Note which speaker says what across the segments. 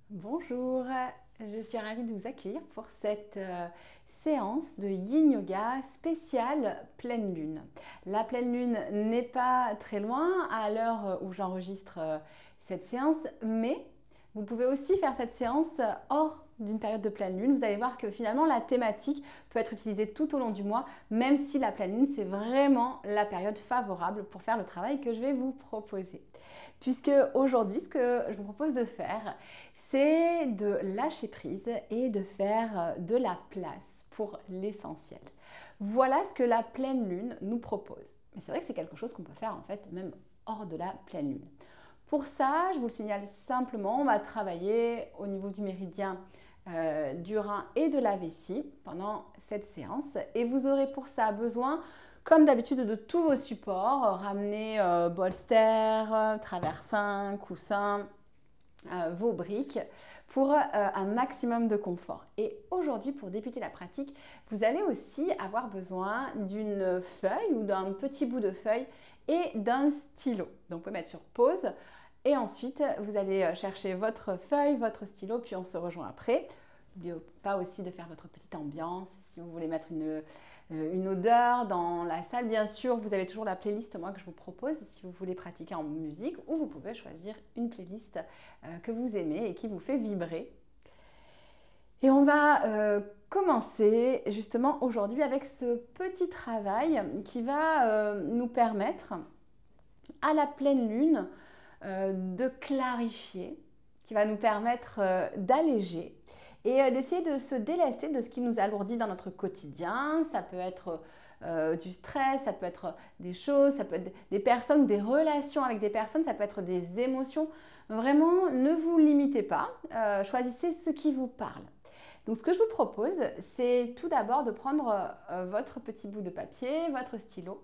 Speaker 1: Bonjour, je suis ravie de vous accueillir pour cette séance de Yin Yoga spéciale pleine lune. La pleine lune n'est pas très loin à l'heure où j'enregistre cette séance, mais vous pouvez aussi faire cette séance hors d'une période de pleine lune. Vous allez voir que finalement la thématique peut être utilisée tout au long du mois, même si la pleine lune c'est vraiment la période favorable pour faire le travail que je vais vous proposer. Puisque aujourd'hui, ce que je vous propose de faire, c'est de lâcher prise et de faire de la place pour l'essentiel. Voilà ce que la pleine lune nous propose. Mais c'est vrai que c'est quelque chose qu'on peut faire en fait même hors de la pleine lune. Pour ça, je vous le signale simplement, on va travailler au niveau du méridien du rein et de la vessie pendant cette séance. Et vous aurez pour ça besoin, comme d'habitude, de tous vos supports. Ramenez bolster, traversin, coussin, vos briques pour un maximum de confort. Et aujourd'hui, pour débuter la pratique, vous allez aussi avoir besoin d'une feuille ou d'un petit bout de feuille et d'un stylo. Donc, vous pouvez mettre sur pause et ensuite, vous allez chercher votre feuille, votre stylo, puis on se rejoint après. N'oubliez pas aussi de faire votre petite ambiance. Si vous voulez mettre une odeur dans la salle, bien sûr, vous avez toujours la playlist moi que je vous propose si vous voulez pratiquer en musique, ou vous pouvez choisir une playlist que vous aimez et qui vous fait vibrer. Et on va commencer justement aujourd'hui avec ce petit travail qui va nous permettre à la pleine lune de clarifier, qui va nous permettre d'alléger et d'essayer de se délester de ce qui nous alourdit dans notre quotidien. Ça peut être du stress, ça peut être des choses, ça peut être des personnes, des relations avec des personnes, ça peut être des émotions. Vraiment, ne vous limitez pas, choisissez ce qui vous parle. Donc ce que je vous propose, c'est tout d'abord de prendre votre petit bout de papier, votre stylo,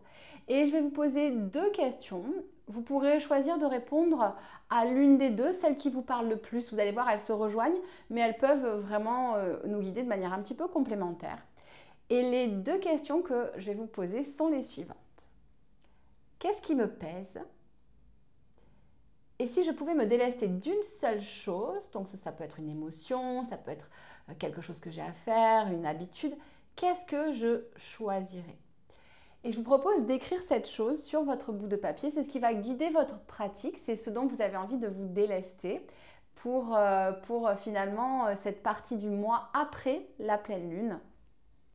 Speaker 1: et je vais vous poser deux questions. Vous pourrez choisir de répondre à l'une des deux, celle qui vous parle le plus. Vous allez voir, elles se rejoignent, mais elles peuvent vraiment nous guider de manière un petit peu complémentaire. Et les deux questions que je vais vous poser sont les suivantes. Qu'est-ce qui me pèse ? Et si je pouvais me délester d'une seule chose, donc ça peut être une émotion, ça peut être quelque chose que j'ai à faire, une habitude, qu'est-ce que je choisirais ? Et je vous propose d'écrire cette chose sur votre bout de papier. C'est ce qui va guider votre pratique. C'est ce dont vous avez envie de vous délester pour finalement cette partie du mois après la pleine lune.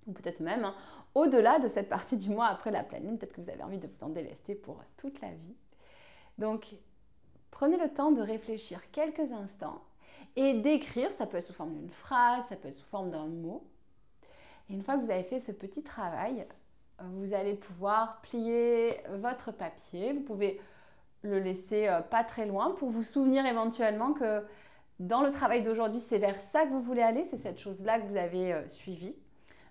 Speaker 1: Ou peut-être même au-delà de cette partie du mois après la pleine lune. Peut-être que vous avez envie de vous en délester pour toute la vie. Donc, prenez le temps de réfléchir quelques instants et d'écrire. Ça peut être sous forme d'une phrase, ça peut être sous forme d'un mot. Et une fois que vous avez fait ce petit travail, vous allez pouvoir plier votre papier. Vous pouvez le laisser pas très loin pour vous souvenir éventuellement que dans le travail d'aujourd'hui, c'est vers ça que vous voulez aller, c'est cette chose-là que vous avez suivie.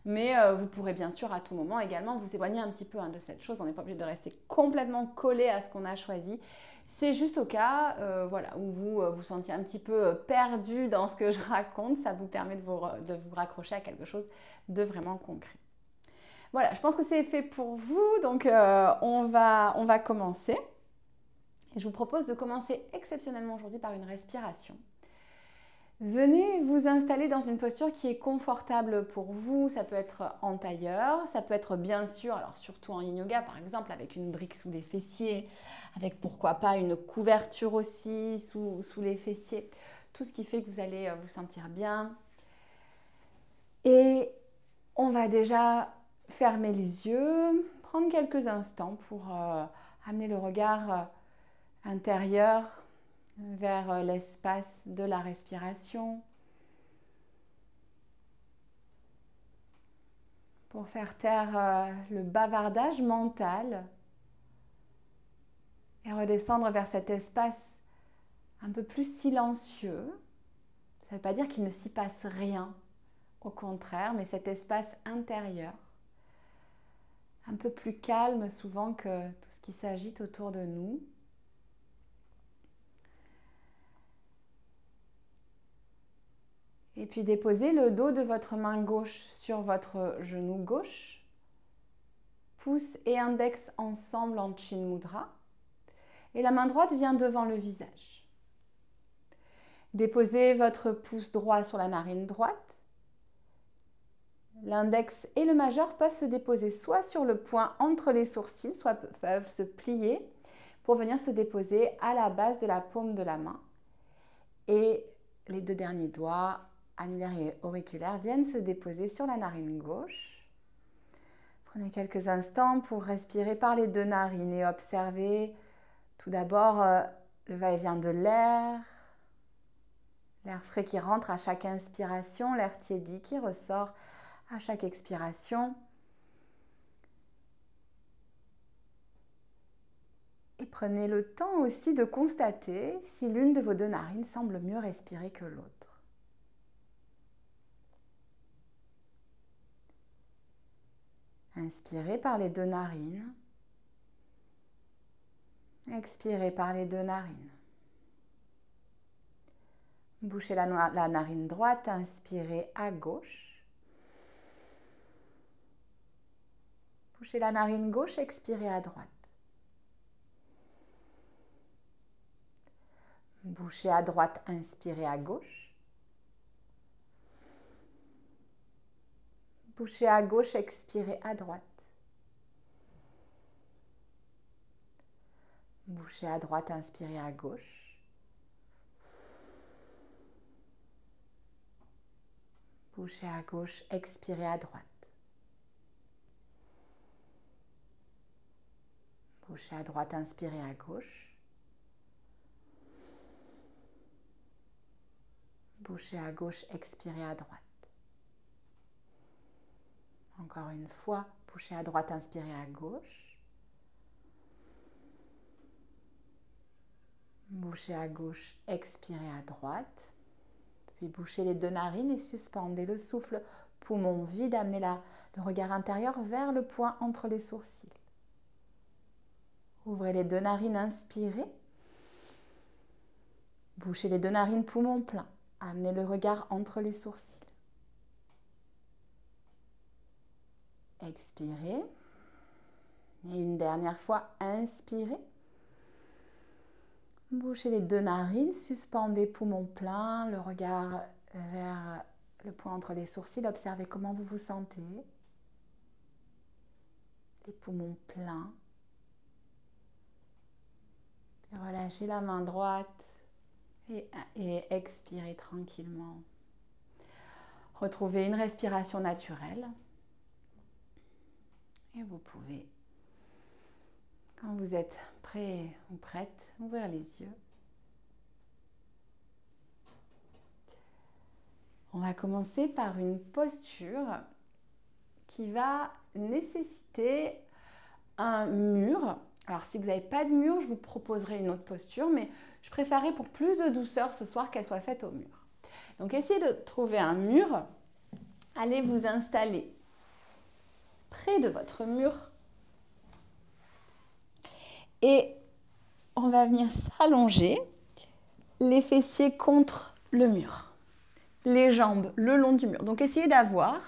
Speaker 1: Mais vous pourrez bien sûr à tout moment également vous éloigner un petit peu de cette chose. On n'est pas obligé de rester complètement collé à ce qu'on a choisi. C'est juste au cas voilà, où vous vous sentiez un petit peu perdu dans ce que je raconte. Ça vous permet de vous raccrocher à quelque chose de vraiment concret. Voilà, je pense que c'est fait pour vous, donc on va commencer. Et je vous propose de commencer exceptionnellement aujourd'hui par une respiration. Venez vous installer dans une posture qui est confortable pour vous. Ça peut être en tailleur, ça peut être bien sûr, alors surtout en yin yoga par exemple, avec une brique sous les fessiers, avec pourquoi pas une couverture aussi sous les fessiers. Tout ce qui fait que vous allez vous sentir bien. Et on va déjà fermer les yeux, prendre quelques instants pour amener le regard intérieur vers l'espace de la respiration, pour faire taire le bavardage mental et redescendre vers cet espace un peu plus silencieux. Ça ne veut pas dire qu'il ne s'y passe rien, au contraire, mais cet espace intérieur, un peu plus calme souvent que tout ce qui s'agite autour de nous. Et puis déposez le dos de votre main gauche sur votre genou gauche. Pouce et index ensemble en Chin Mudra. Et la main droite vient devant le visage. Déposez votre pouce droit sur la narine droite. L'index et le majeur peuvent se déposer soit sur le point entre les sourcils, soit peuvent se plier pour venir se déposer à la base de la paume de la main. Et les deux derniers doigts, annulaire et auriculaire, viennent se déposer sur la narine gauche. Prenez quelques instants pour respirer par les deux narines et observez tout d'abord le va-et-vient de l'air frais qui rentre à chaque inspiration, l'air tiédi qui ressort à chaque expiration. Et prenez le temps aussi de constater si l'une de vos deux narines semble mieux respirer que l'autre. Inspirez par les deux narines. Expirez par les deux narines. Bouchez la narine droite, inspirez à gauche. Bouchez la narine gauche, expirez à droite. Bouchez à droite, inspirez à gauche. Bouchez à gauche, expirez à droite. Bouchez à droite, inspirez à gauche. Bouchez à gauche, expirez à droite. Bouchez à droite, inspirez à gauche. Bouchez à gauche, expirez à droite. Encore une fois, bouchez à droite, inspirez à gauche. Bouchez à gauche, expirez à droite. Puis bouchez les deux narines et suspendez le souffle. Poumon vide, amenez le regard intérieur vers le point entre les sourcils. Ouvrez les deux narines, inspirez. Bouchez les deux narines, poumon plein. Amenez le regard entre les sourcils. Expirez. Et une dernière fois, inspirez. Bouchez les deux narines, suspendez poumon plein, le regard vers le point entre les sourcils. Observez comment vous vous sentez. Les poumons pleins. Puis relâchez la main droite et expirez tranquillement. Retrouvez une respiration naturelle. Et vous pouvez, quand vous êtes prêt ou prête, ouvrir les yeux. On va commencer par une posture qui va nécessiter un mur. Alors, si vous n'avez pas de mur, je vous proposerai une autre posture, mais je préférerais pour plus de douceur ce soir qu'elle soit faite au mur. Donc, essayez de trouver un mur. Allez vous installer près de votre mur. Et on va venir s'allonger, les fessiers contre le mur, les jambes le long du mur. Donc, essayez d'avoir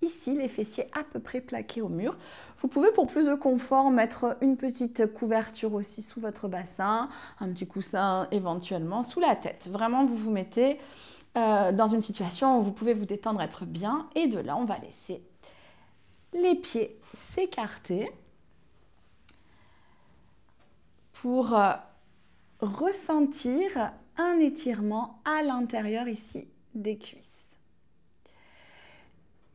Speaker 1: ici les fessiers à peu près plaqués au mur. Vous pouvez pour plus de confort mettre une petite couverture aussi sous votre bassin, un petit coussin éventuellement sous la tête. Vraiment, vous vous mettez dans une situation où vous pouvez vous détendre, être bien. Et de là, on va laisser les pieds s'écarter pour ressentir un étirement à l'intérieur ici des cuisses.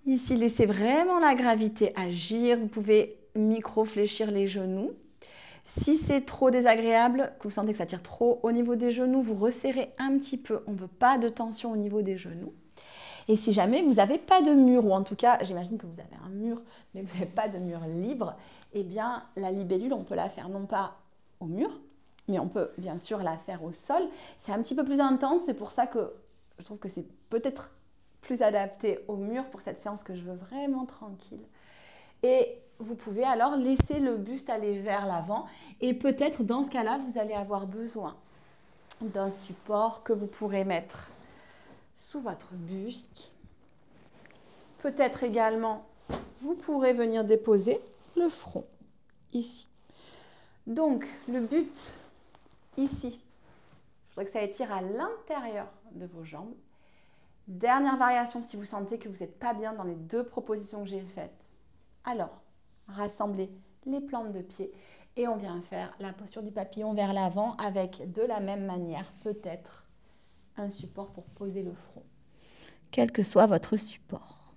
Speaker 1: Ici, laissez vraiment la gravité agir. Vous pouvez micro-fléchir les genoux. Si c'est trop désagréable, que vous sentez que ça tire trop au niveau des genoux, vous resserrez un petit peu. On ne veut pas de tension au niveau des genoux. Et si jamais vous n'avez pas de mur, ou en tout cas, j'imagine que vous avez un mur, mais vous n'avez pas de mur libre, eh bien, la libellule, on peut la faire non pas au mur, mais on peut bien sûr la faire au sol. C'est un petit peu plus intense, c'est pour ça que je trouve que c'est peut-être plus adapté au mur pour cette séance que je veux vraiment tranquille. Et vous pouvez alors laisser le buste aller vers l'avant et peut-être dans ce cas-là, vous allez avoir besoin d'un support que vous pourrez mettre sous votre buste. Peut-être également, vous pourrez venir déposer le front ici. Donc, le but ici, je voudrais que ça étire à l'intérieur de vos jambes. Dernière variation, si vous sentez que vous n'êtes pas bien dans les 2 propositions que j'ai faites, alors rassemblez les plantes de pied et on vient faire la posture du papillon vers l'avant avec de la même manière peut-être un support pour poser le front, quel que soit votre support.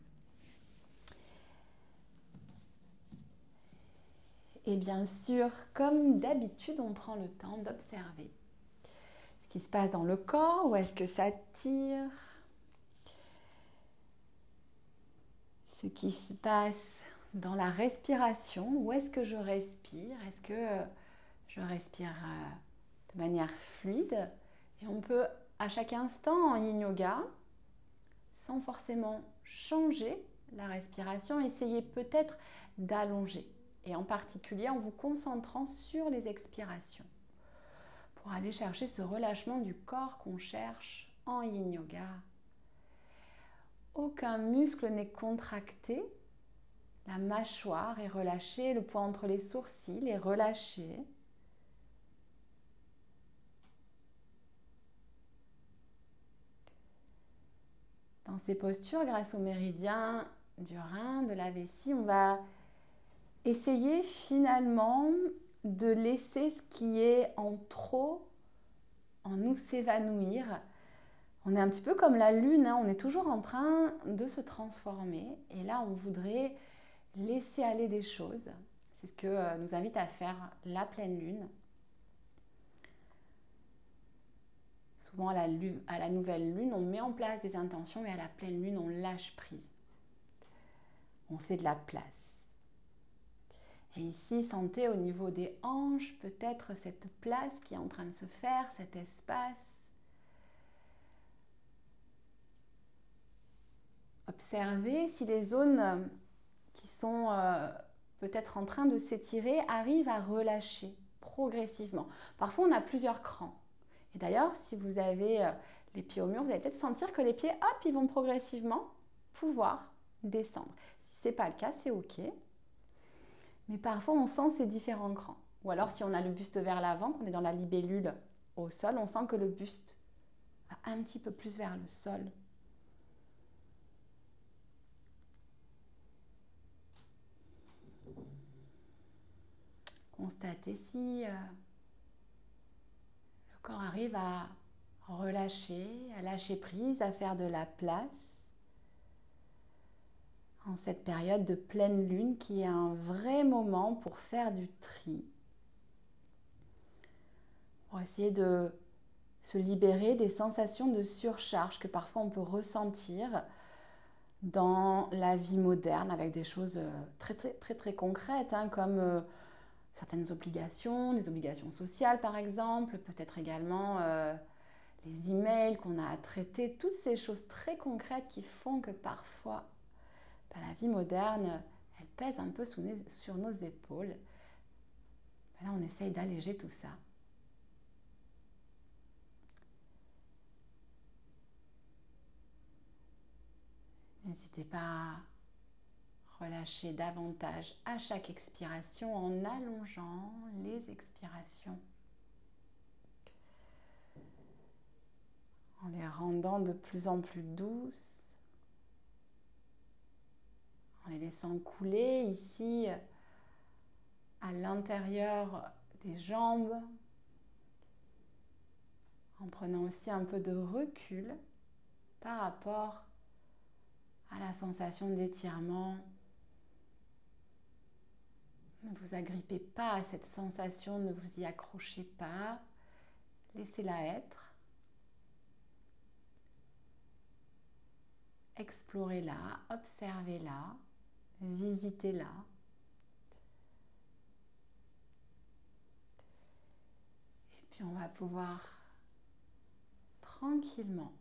Speaker 1: Et bien sûr, comme d'habitude, on prend le temps d'observer ce qui se passe dans le corps, où est-ce que ça tire, ce qui se passe dans la respiration, où est-ce que je respire, est-ce que je respire de manière fluide. Et on peut à chaque instant en yin yoga, sans forcément changer la respiration, essayer peut-être d'allonger. Et en particulier en vous concentrant sur les expirations pour aller chercher ce relâchement du corps qu'on cherche en yin yoga. Aucun muscle n'est contracté, la mâchoire est relâchée, le poids entre les sourcils est relâché. Dans ces postures, grâce au méridien du rein, de la vessie, on va essayer finalement de laisser ce qui est en trop en nous s'évanouir. On est un petit peu comme la lune, hein, on est toujours en train de se transformer. Et là, on voudrait laisser aller des choses. C'est ce que nous invite à faire la pleine lune. Souvent, à la nouvelle lune, on met en place des intentions et à la pleine lune, on lâche prise. On fait de la place. Et ici, sentez au niveau des hanches peut-être cette place qui est en train de se faire, cet espace. Observez si les zones qui sont peut-être en train de s'étirer arrivent à relâcher progressivement. Parfois, on a plusieurs crans. Et d'ailleurs, si vous avez les pieds au mur, vous allez peut-être sentir que les pieds, hop, ils vont progressivement pouvoir descendre. Si ce n'est pas le cas, c'est OK. Mais parfois, on sent ces différents crans. Ou alors, si on a le buste vers l'avant, qu'on est dans la libellule au sol, on sent que le buste va un petit peu plus vers le sol. Constatez si le corps arrive à relâcher, à lâcher prise, à faire de la place en cette période de pleine lune qui est un vrai moment pour faire du tri. Pour essayer de se libérer des sensations de surcharge que parfois on peut ressentir dans la vie moderne avec des choses très concrètes, hein, comme certaines obligations, les obligations sociales par exemple, peut-être également les emails qu'on a à traiter, toutes ces choses très concrètes qui font que parfois la vie moderne, elle pèse un peu sur nos épaules. Là, on essaye d'alléger tout ça. N'hésitez pas à relâcher davantage à chaque expiration en allongeant les expirations. En les rendant de plus en plus douces. En les laissant couler ici à l'intérieur des jambes. En prenant aussi un peu de recul par rapport à la sensation d'étirement. Ne vous agrippez pas à cette sensation, ne vous y accrochez pas. Laissez-la être. Explorez-la, observez-la, visitez-la. Et puis on va pouvoir tranquillement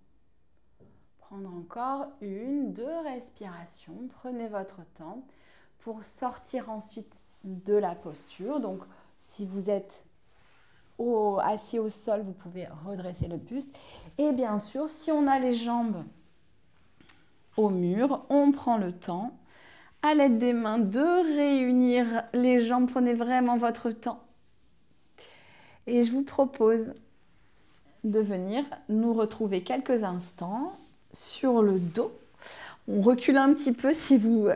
Speaker 1: prendre encore 1, 2 respirations. Prenez votre temps pour sortir ensuite de la posture. Donc, si vous êtes assis au sol, vous pouvez redresser le buste. Et bien sûr, si on a les jambes au mur, on prend le temps, à l'aide des mains, de réunir les jambes. Prenez vraiment votre temps. Et je vous propose de venir nous retrouver quelques instants sur le dos. On recule un petit peu si vous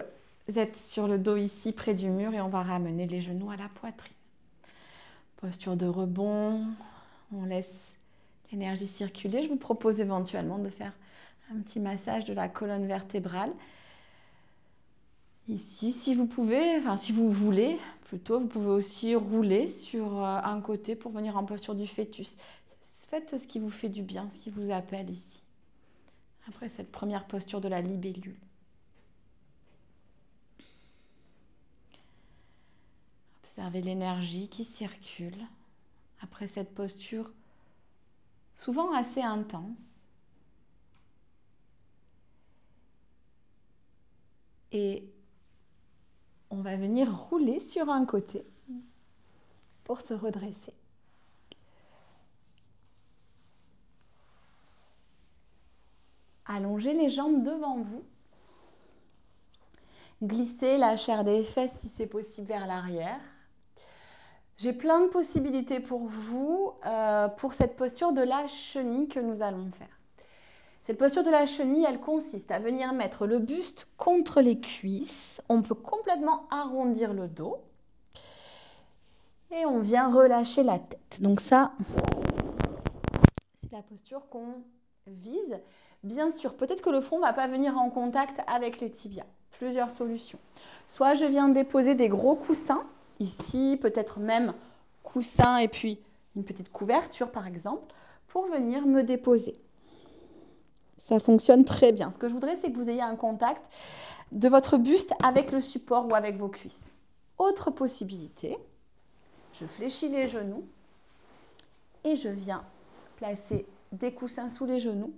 Speaker 1: êtes sur le dos ici près du mur et on va ramener les genoux à la poitrine. Posture de rebond, on laisse l'énergie circuler. Je vous propose éventuellement de faire un petit massage de la colonne vertébrale. Ici, si vous pouvez, enfin si vous voulez, plutôt, vous pouvez aussi rouler sur un côté pour venir en posture du fœtus. Faites ce qui vous fait du bien, ce qui vous appelle ici. Après cette première posture de la libellule. Observez l'énergie qui circule après cette posture souvent assez intense. Et on va venir rouler sur un côté pour se redresser. Allongez les jambes devant vous. Glissez la chair des fesses si c'est possible vers l'arrière. J'ai plein de possibilités pour vous pour cette posture de la chenille que nous allons faire. Cette posture de la chenille, elle consiste à venir mettre le buste contre les cuisses. On peut complètement arrondir le dos. Et on vient relâcher la tête. Donc ça, c'est la posture qu'on vise. Bien sûr, peut-être que le front ne va pas venir en contact avec les tibias. Plusieurs solutions. Soit je viens déposer des gros coussins, ici, peut-être même coussin et puis une petite couverture par exemple, pour venir me déposer. Ça fonctionne très bien. Ce que je voudrais, c'est que vous ayez un contact de votre buste avec le support ou avec vos cuisses. Autre possibilité, je fléchis les genoux et je viens placer des coussins sous les genoux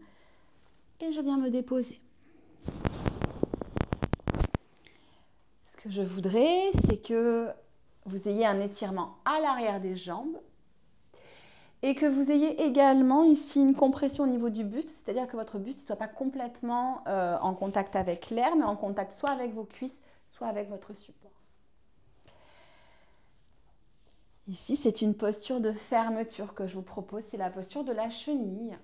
Speaker 1: et je viens me déposer. Ce que je voudrais, c'est que vous ayez un étirement à l'arrière des jambes et que vous ayez également ici une compression au niveau du buste, c'est-à-dire que votre buste ne soit pas complètement en contact avec l'air, mais en contact soit avec vos cuisses, soit avec votre support. Ici, c'est une posture de fermeture que je vous propose, c'est la posture de la chenille.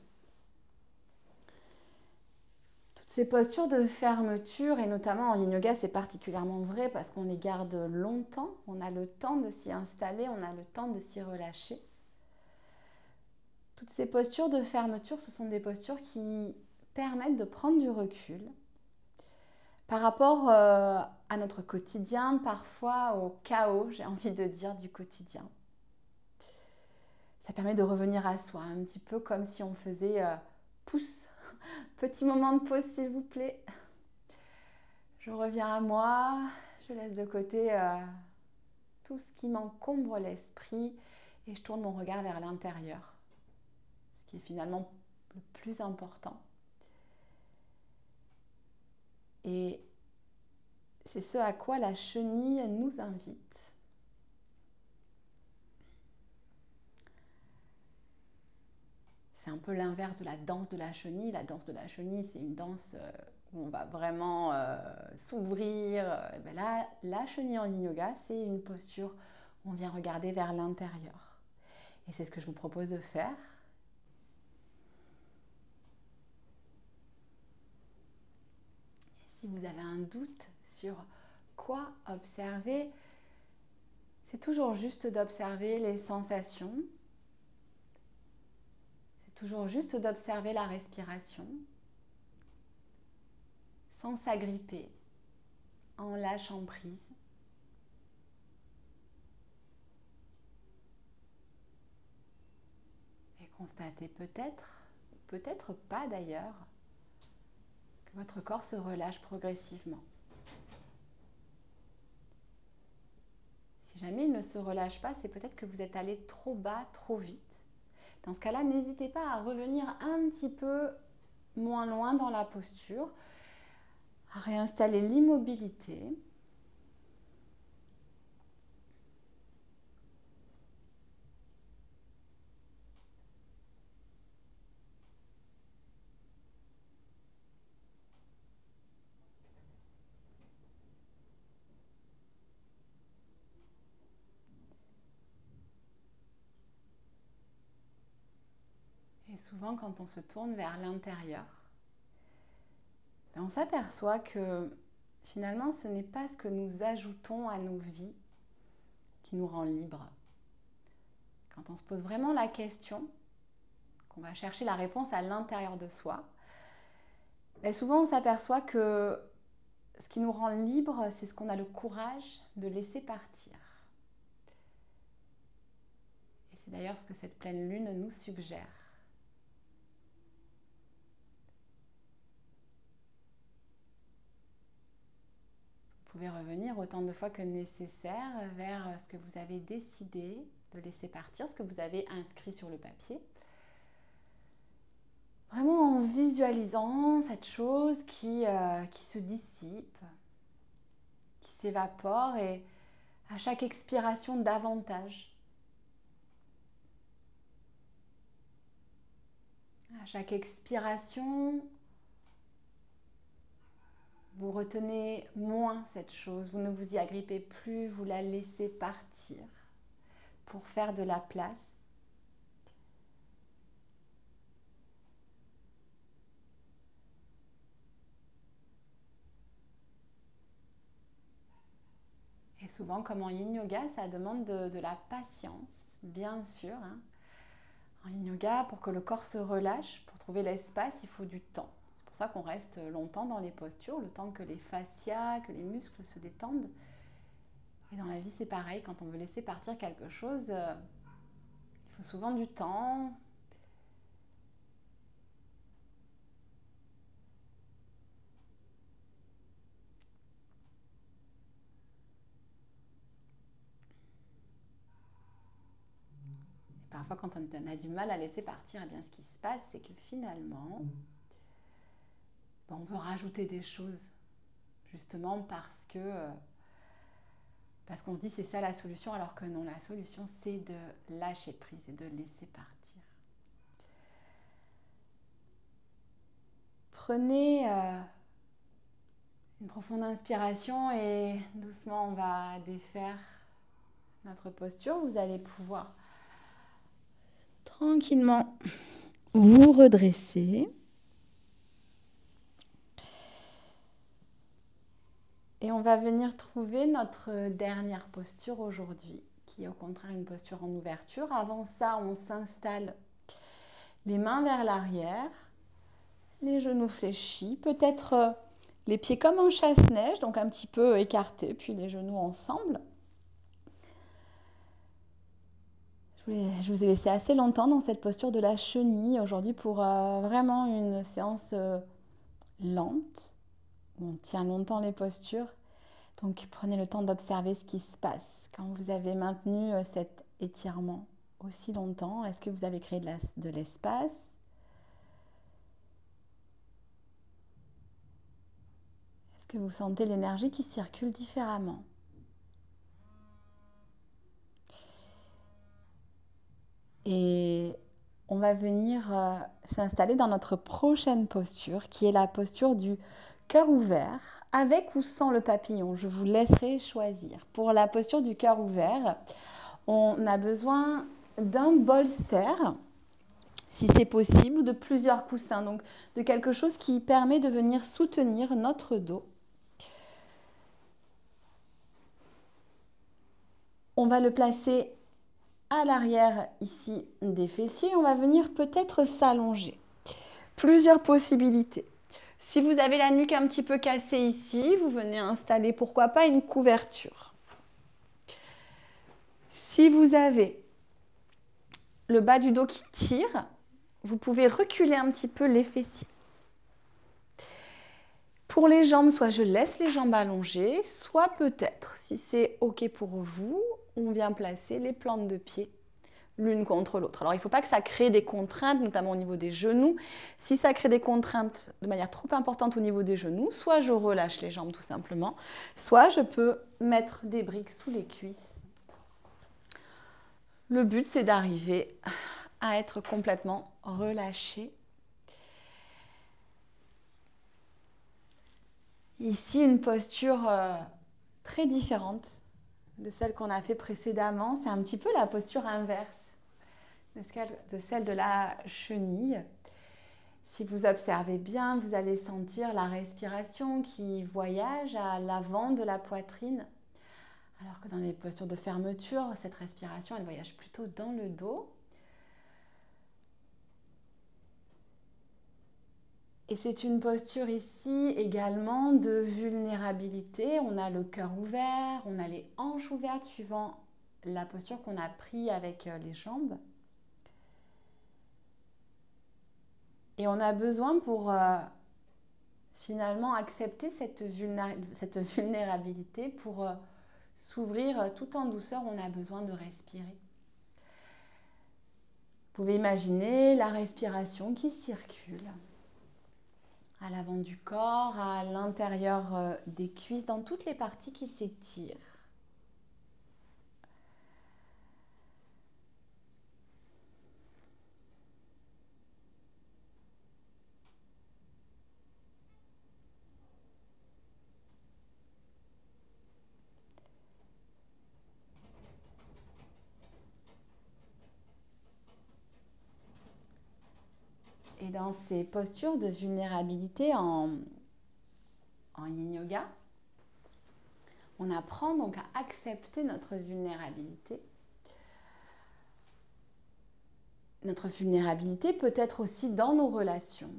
Speaker 1: Toutes ces postures de fermeture, et notamment en yin yoga, c'est particulièrement vrai parce qu'on les garde longtemps, on a le temps de s'y installer, on a le temps de s'y relâcher. Toutes ces postures de fermeture, ce sont des postures qui permettent de prendre du recul par rapport à notre quotidien, parfois au chaos, j'ai envie de dire, du quotidien. Ça permet de revenir à soi, un petit peu comme si on faisait pouce. Petit moment de pause, s'il vous plaît. Je reviens à moi, je laisse de côté tout ce qui m'encombre l'esprit et je tourne mon regard vers l'intérieur. Ce qui est finalement le plus important. Et c'est ce à quoi la chenille nous invite. C'est un peu l'inverse de la danse de la chenille. La danse de la chenille, c'est une danse où on va vraiment s'ouvrir. Ben là, la chenille en yin yoga, c'est une posture où on vient regarder vers l'intérieur. Et c'est ce que je vous propose de faire. Si vous avez un doute sur quoi observer, c'est toujours juste d'observer les sensations. C'est toujours juste d'observer la respiration sans s'agripper, en lâchant prise. Et constatez peut-être, peut-être pas d'ailleurs, que votre corps se relâche progressivement. Si jamais il ne se relâche pas, c'est peut-être que vous êtes allé trop bas, trop vite. Dans ce cas-là, n'hésitez pas à revenir un petit peu moins loin dans la posture, à réinstaller l'immobilité. Et souvent, quand on se tourne vers l'intérieur, on s'aperçoit que finalement, ce n'est pas ce que nous ajoutons à nos vies qui nous rend libres. Quand on se pose vraiment la question, qu'on va chercher la réponse à l'intérieur de soi, souvent on s'aperçoit que ce qui nous rend libre, c'est ce qu'on a le courage de laisser partir. Et c'est d'ailleurs ce que cette pleine lune nous suggère. Vous pouvez revenir autant de fois que nécessaire vers ce que vous avez décidé de laisser partir, ce que vous avez inscrit sur le papier. Vraiment en visualisant cette chose qui se dissipe, qui s'évapore et à chaque expiration davantage. À chaque expiration, vous retenez moins cette chose, vous ne vous y agrippez plus, vous la laissez partir pour faire de la place. Et souvent, comme en yin yoga, ça demande de la patience, bien sûr. En yin yoga, pour que le corps se relâche, pour trouver l'espace, il faut du temps. C'est pour ça qu'on reste longtemps dans les postures, le temps que les fascias, que les muscles se détendent. Et dans la vie, c'est pareil, quand on veut laisser partir quelque chose, il faut souvent du temps. Et parfois, quand on a du mal à laisser partir, eh bien, ce qui se passe, c'est que finalement, on veut rajouter des choses, justement parce qu'on se dit c'est ça la solution, alors que non, la solution c'est de lâcher prise et de laisser partir. Prenez une profonde inspiration et doucement on va défaire notre posture. Vous allez pouvoir tranquillement vous redresser. Et on va venir trouver notre dernière posture aujourd'hui, qui est au contraire une posture en ouverture. Avant ça, on s'installe les mains vers l'arrière, les genoux fléchis, peut-être les pieds comme en chasse-neige, donc un petit peu écartés, puis les genoux ensemble. Je vous ai laissé assez longtemps dans cette posture de la chenille aujourd'hui pour vraiment une séance lente. On tient longtemps les postures, donc prenez le temps d'observer ce qui se passe. Quand vous avez maintenu cet étirement aussi longtemps, est-ce que vous avez créé de l'espace? Est-ce que vous sentez l'énergie qui circule différemment? Et on va venir s'installer dans notre prochaine posture, qui est la posture du cœur ouvert, avec ou sans le papillon. Je vous laisserai choisir. Pour la posture du cœur ouvert, on a besoin d'un bolster, si c'est possible, ou de plusieurs coussins. Donc de quelque chose qui permet de venir soutenir notre dos. On va le placer à l'arrière ici des fessiers. On va venir peut-être s'allonger. Plusieurs possibilités. Si vous avez la nuque un petit peu cassée ici, vous venez installer, pourquoi pas, une couverture. Si vous avez le bas du dos qui tire, vous pouvez reculer un petit peu les fessiers. Pour les jambes, soit je laisse les jambes allongées, soit peut-être, si c'est OK pour vous, on vient placer les plantes de pied l'une contre l'autre. Alors, il ne faut pas que ça crée des contraintes, notamment au niveau des genoux. Si ça crée des contraintes de manière trop importante au niveau des genoux, soit je relâche les jambes tout simplement, soit je peux mettre des briques sous les cuisses. Le but, c'est d'arriver à être complètement relâché. Ici, une posture très différente de celle qu'on a fait précédemment. C'est un petit peu la posture inverse de celle de la chenille. Si vous observez bien, vous allez sentir la respiration qui voyage à l'avant de la poitrine. Alors que dans les postures de fermeture, cette respiration, elle voyage plutôt dans le dos. Et c'est une posture ici également de vulnérabilité. On a le cœur ouvert, on a les hanches ouvertes suivant la posture qu'on a prise avec les jambes. Et on a besoin pour finalement accepter cette vulnérabilité, pour s'ouvrir tout en douceur, on a besoin de respirer. Vous pouvez imaginer la respiration qui circule à l'avant du corps, à l'intérieur des cuisses, dans toutes les parties qui s'étirent. Et dans ces postures de vulnérabilité en yin yoga, on apprend donc à accepter notre vulnérabilité. Notre vulnérabilité peut être aussi dans nos relations.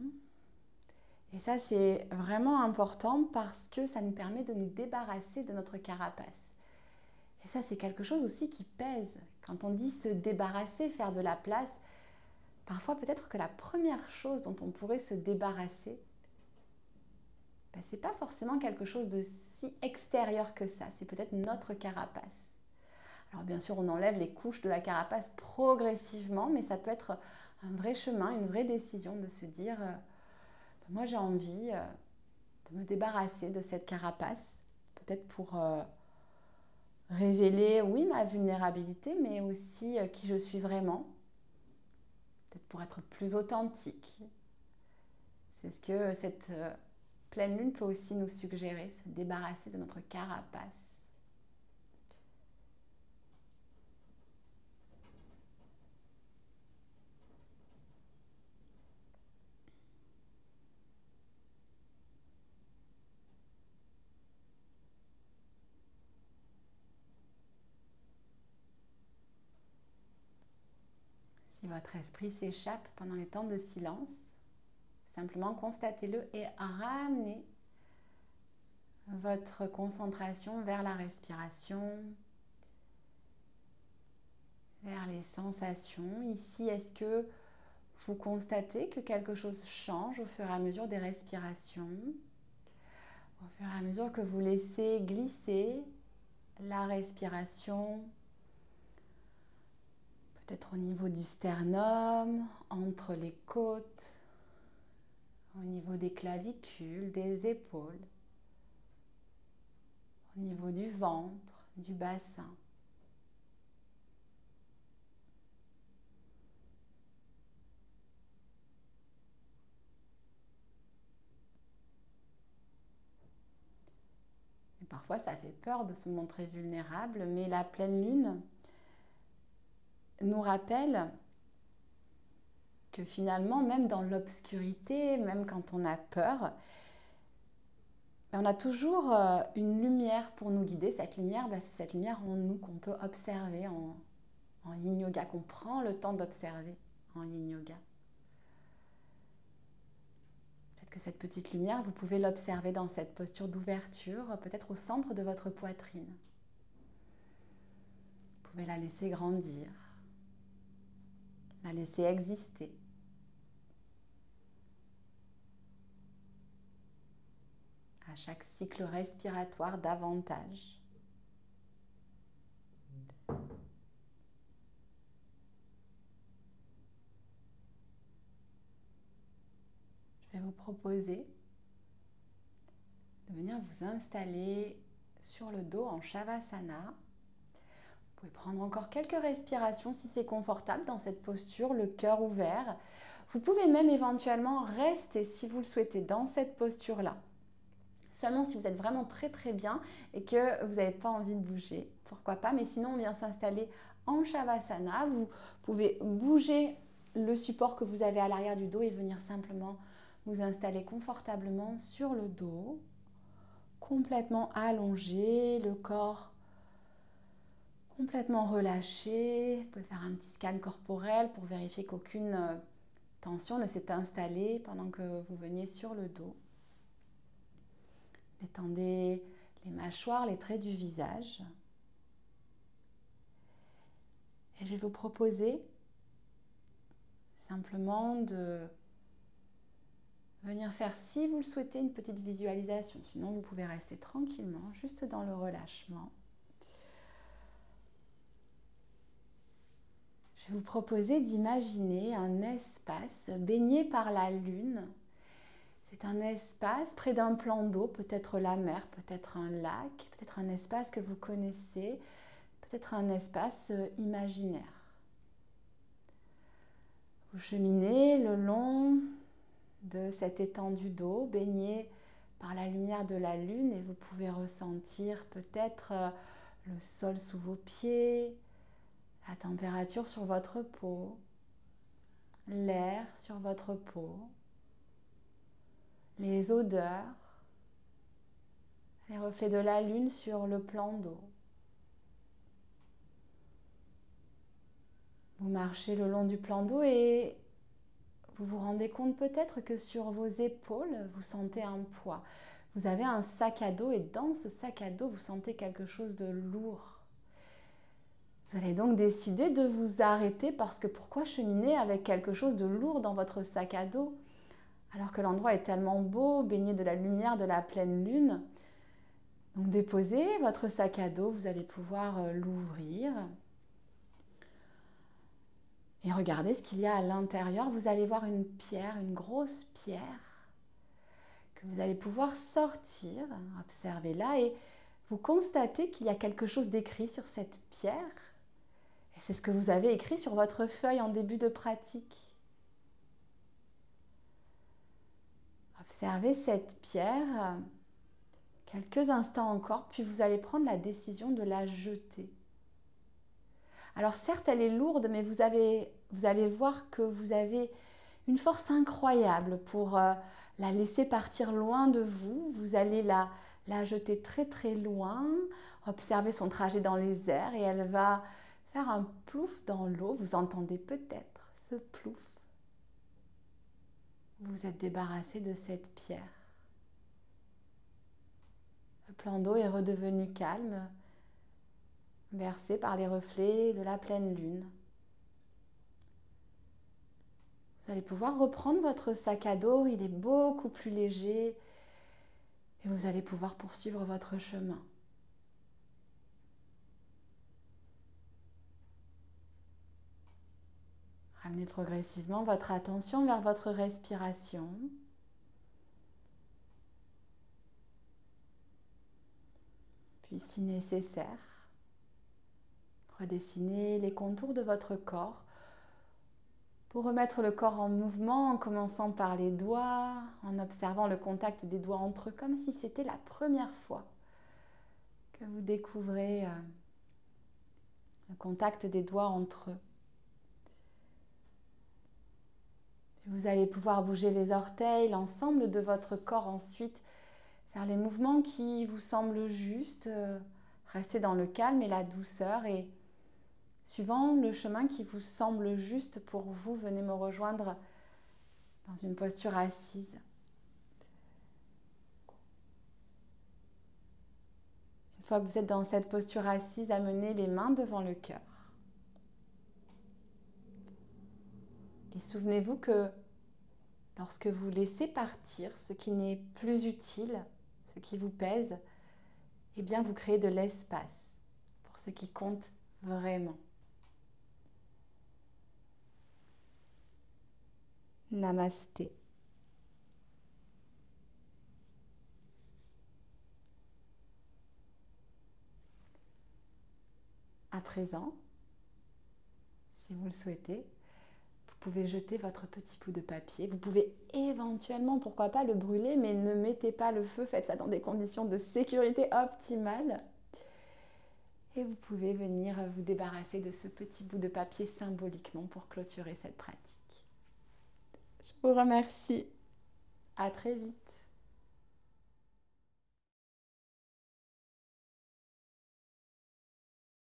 Speaker 1: Et ça, c'est vraiment important parce que ça nous permet de nous débarrasser de notre carapace. Et ça, c'est quelque chose aussi qui pèse. Quand on dit se débarrasser, faire de la place, parfois peut-être que la première chose dont on pourrait se débarrasser, ce n'est pas forcément quelque chose de si extérieur que ça, c'est peut-être notre carapace. Alors bien sûr, on enlève les couches de la carapace progressivement, mais ça peut être un vrai chemin, une vraie décision de se dire moi j'ai envie de me débarrasser de cette carapace, peut-être pour révéler, oui, ma vulnérabilité, mais aussi qui je suis vraiment, peut-être pour être plus authentique. C'est ce que cette pleine lune peut aussi nous suggérer, se débarrasser de notre carapace. Si votre esprit s'échappe pendant les temps de silence, simplement constatez-le et ramenez votre concentration vers la respiration, vers les sensations. Ici, est-ce que vous constatez que quelque chose change au fur et à mesure des respirations, au fur et à mesure que vous laissez glisser la respiration, peut-être au niveau du sternum, entre les côtes, au niveau des clavicules, des épaules, au niveau du ventre, du bassin. Et parfois, ça fait peur de se montrer vulnérable, mais la pleine lune nous rappelle que finalement, même dans l'obscurité, même quand on a peur, on a toujours une lumière pour nous guider. Cette lumière, c'est cette lumière en nous qu'on peut observer en yin yoga, qu'on prend le temps d'observer en yin yoga. Peut-être que cette petite lumière, vous pouvez l'observer dans cette posture d'ouverture, peut-être au centre de votre poitrine. Vous pouvez la laisser grandir, la laisser exister. À chaque cycle respiratoire davantage. Je vais vous proposer de venir vous installer sur le dos en Shavasana. Vous pouvez prendre encore quelques respirations si c'est confortable dans cette posture, le cœur ouvert. Vous pouvez même éventuellement rester, si vous le souhaitez, dans cette posture-là, Seulement si vous êtes vraiment très très bien et que vous n'avez pas envie de bouger, pourquoi pas. Mais sinon, on vient s'installer en Shavasana. Vous pouvez bouger le support que vous avez à l'arrière du dos et venir simplement vous installer confortablement sur le dos, complètement allongé, le corps complètement relâché. Vous pouvez faire un petit scan corporel pour vérifier qu'aucune tension ne s'est installée pendant que vous veniez sur le dos. Détendez les mâchoires, les traits du visage. Et je vais vous proposer simplement de venir faire, si vous le souhaitez, une petite visualisation. Sinon, vous pouvez rester tranquillement, juste dans le relâchement. Je vais vous proposer d'imaginer un espace baigné par la lune. C'est un espace près d'un plan d'eau, peut-être la mer, peut-être un lac, peut-être un espace que vous connaissez, peut-être un espace imaginaire. Vous cheminez le long de cette étendue d'eau, baigné par la lumière de la lune, et vous pouvez ressentir peut-être le sol sous vos pieds, la température sur votre peau, l'air sur votre peau, les odeurs, les reflets de la lune sur le plan d'eau. Vous marchez le long du plan d'eau et vous vous rendez compte peut-être que sur vos épaules, vous sentez un poids. Vous avez un sac à dos et dans ce sac à dos, vous sentez quelque chose de lourd. Vous allez donc décider de vous arrêter parce que pourquoi cheminer avec quelque chose de lourd dans votre sac à dos alors que l'endroit est tellement beau, baigné de la lumière de la pleine lune. Donc déposez votre sac à dos, vous allez pouvoir l'ouvrir. Et regardez ce qu'il y a à l'intérieur. Vous allez voir une pierre, une grosse pierre que vous allez pouvoir sortir, observez-la et vous constatez qu'il y a quelque chose d'écrit sur cette pierre. Et c'est ce que vous avez écrit sur votre feuille en début de pratique. Observez cette pierre quelques instants encore, puis vous allez prendre la décision de la jeter. Alors certes, elle est lourde, mais vous allez voir que vous avez une force incroyable pour la laisser partir loin de vous. Vous allez la jeter très très loin, observer son trajet dans les airs et elle va faire un plouf dans l'eau. Vous entendez peut-être ce plouf. Vous vous êtes débarrassé de cette pierre. Le plan d'eau est redevenu calme, bercé par les reflets de la pleine lune. Vous allez pouvoir reprendre votre sac à dos, il est beaucoup plus léger et vous allez pouvoir poursuivre votre chemin. Ramenez progressivement votre attention vers votre respiration. Puis, si nécessaire, redessinez les contours de votre corps pour remettre le corps en mouvement en commençant par les doigts, en observant le contact des doigts entre eux comme si c'était la première fois que vous découvrez le contact des doigts entre eux. Vous allez pouvoir bouger les orteils, l'ensemble de votre corps ensuite, faire les mouvements qui vous semblent justes, rester dans le calme et la douceur et suivant le chemin qui vous semble juste pour vous, venez me rejoindre dans une posture assise. Une fois que vous êtes dans cette posture assise, amenez les mains devant le cœur. Et souvenez-vous que lorsque vous laissez partir ce qui n'est plus utile, ce qui vous pèse, eh bien vous créez de l'espace pour ce qui compte vraiment. Namasté. À présent, si vous le souhaitez, vous pouvez jeter votre petit bout de papier. Vous pouvez éventuellement, pourquoi pas, le brûler, mais ne mettez pas le feu. Faites ça dans des conditions de sécurité optimales. Et vous pouvez venir vous débarrasser de ce petit bout de papier symboliquement pour clôturer cette pratique. Je vous remercie. À très vite.